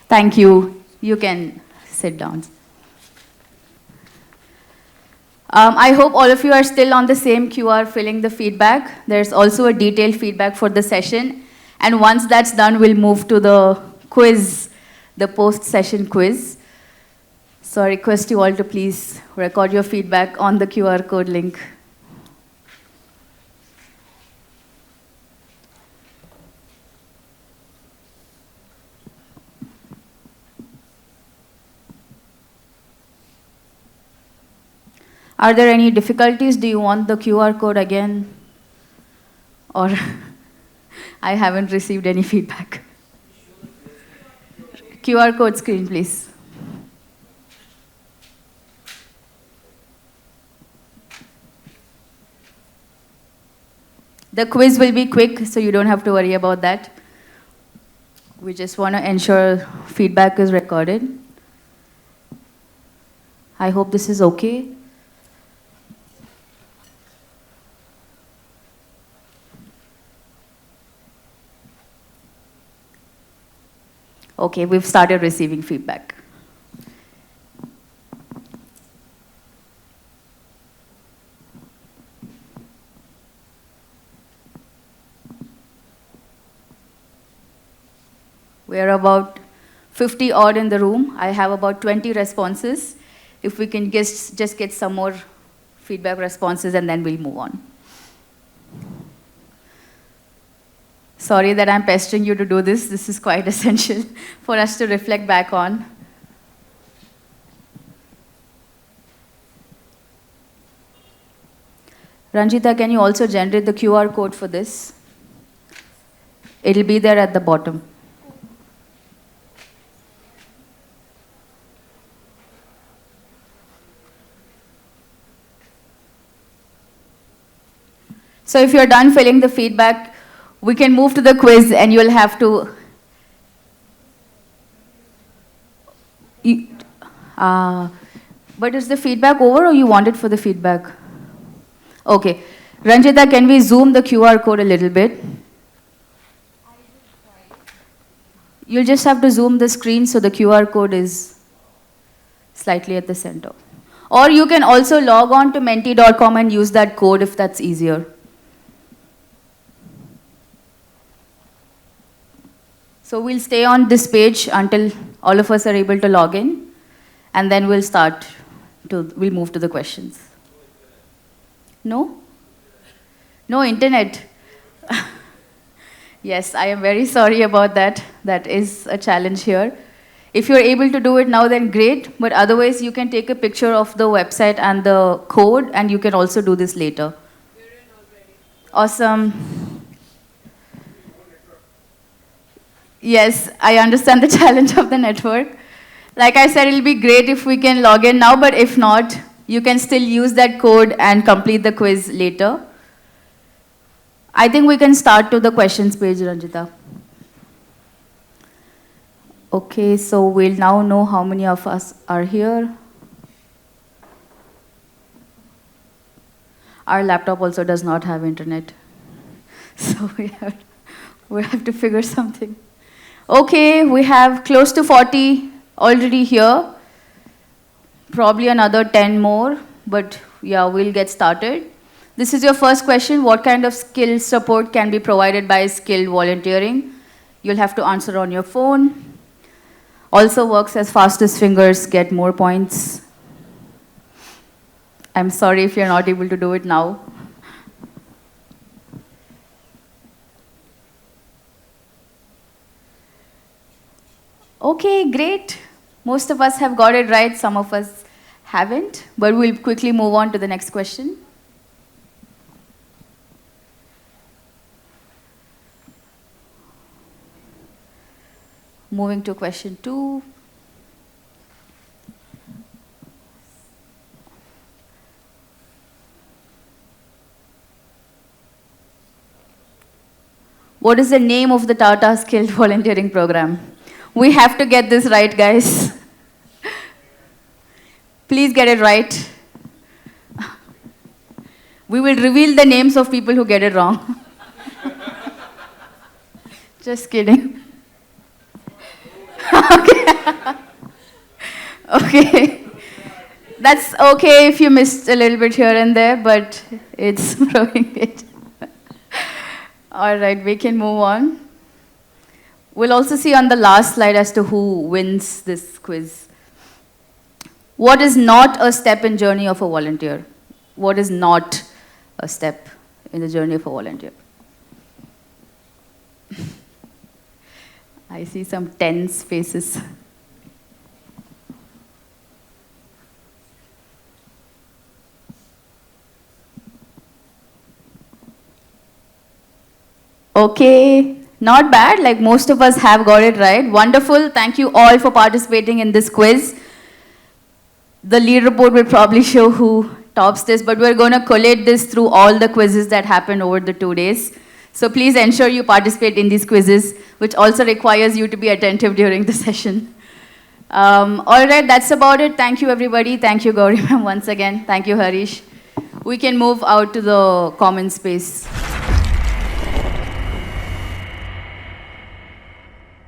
Thank you. You can sit down. I hope all of you are still on the same QR filling the feedback. There's also a detailed feedback for the session. And once that's done, we'll move to the quiz, the post-session quiz. So I request you all to please record your feedback on the QR code link. Are there any difficulties? Do you want the QR code again? Or I haven't received any feedback. QR code screen, please. The quiz will be quick, so you don't have to worry about that. We just want to ensure feedback is recorded. I hope this is okay. Okay, we've started receiving feedback. We are about 50 odd in the room. I have about 20 responses. If we can just get some more feedback responses and then we'll move on. Sorry that I'm pestering you to do this. This is quite essential for us to reflect back on. Ranjita, can you also generate the QR code for this? It'll be there at the bottom. So if you're done filling the feedback, we can move to the quiz and you'll have to... But is the feedback over or you want it for the feedback? Okay. Ranjita, can we zoom the QR code a little bit? You'll just have to zoom the screen so the QR code is slightly at the center. Or you can also log on to menti.com and use that code if that's easier. So we'll stay on this page until all of us are able to log in, and then we'll move to the questions. No? No internet? Yes, I am very sorry about that. That is a challenge here. If you're able to do it now, then great, but otherwise you can take a picture of the website and the code, and you can also do this later. Awesome. Yes, I understand the challenge of the network. Like I said, it'll be great if we can log in now, but if not, you can still use that code and complete the quiz later. I think we can start to the questions page, Ranjita. Okay, so we'll now know how many of us are here. Our laptop also does not have internet. So we have to figure something. Okay, we have close to 40 already here. Probably another 10 more, but yeah, we'll get started. This is your first question. What kind of skill support can be provided by skilled volunteering? You'll have to answer on your phone. Also works as fastest fingers get more points. I'm sorry if you're not able to do it now. Okay, great. Most of us have got it right. Some of us Haven't, but we'll quickly move on to the next question. Moving to question 2. What is the name of the Tata Skilled Volunteering Program? We have to get this right, guys. Please get it right. We will reveal the names of people who get it wrong. Just kidding. Okay. Okay. That's okay if you missed a little bit here and there, but it's proving it. All right, we can move on. We'll also see on the last slide as to who wins this quiz. What is not a step in journey of a volunteer? What is not a step in the journey of a volunteer? I see some tense faces. Okay, not bad, like most of us have got it right. Wonderful, thank you all for participating in this quiz. The leaderboard will probably show who tops this, but we're going to collate this through all the quizzes that happened over the 2 days. So please ensure you participate in these quizzes, which also requires you to be attentive during the session. All right, that's about it. Thank you, everybody. Thank you, Gauri ma'am, once again. Thank you, Harish. We can move out to the common space.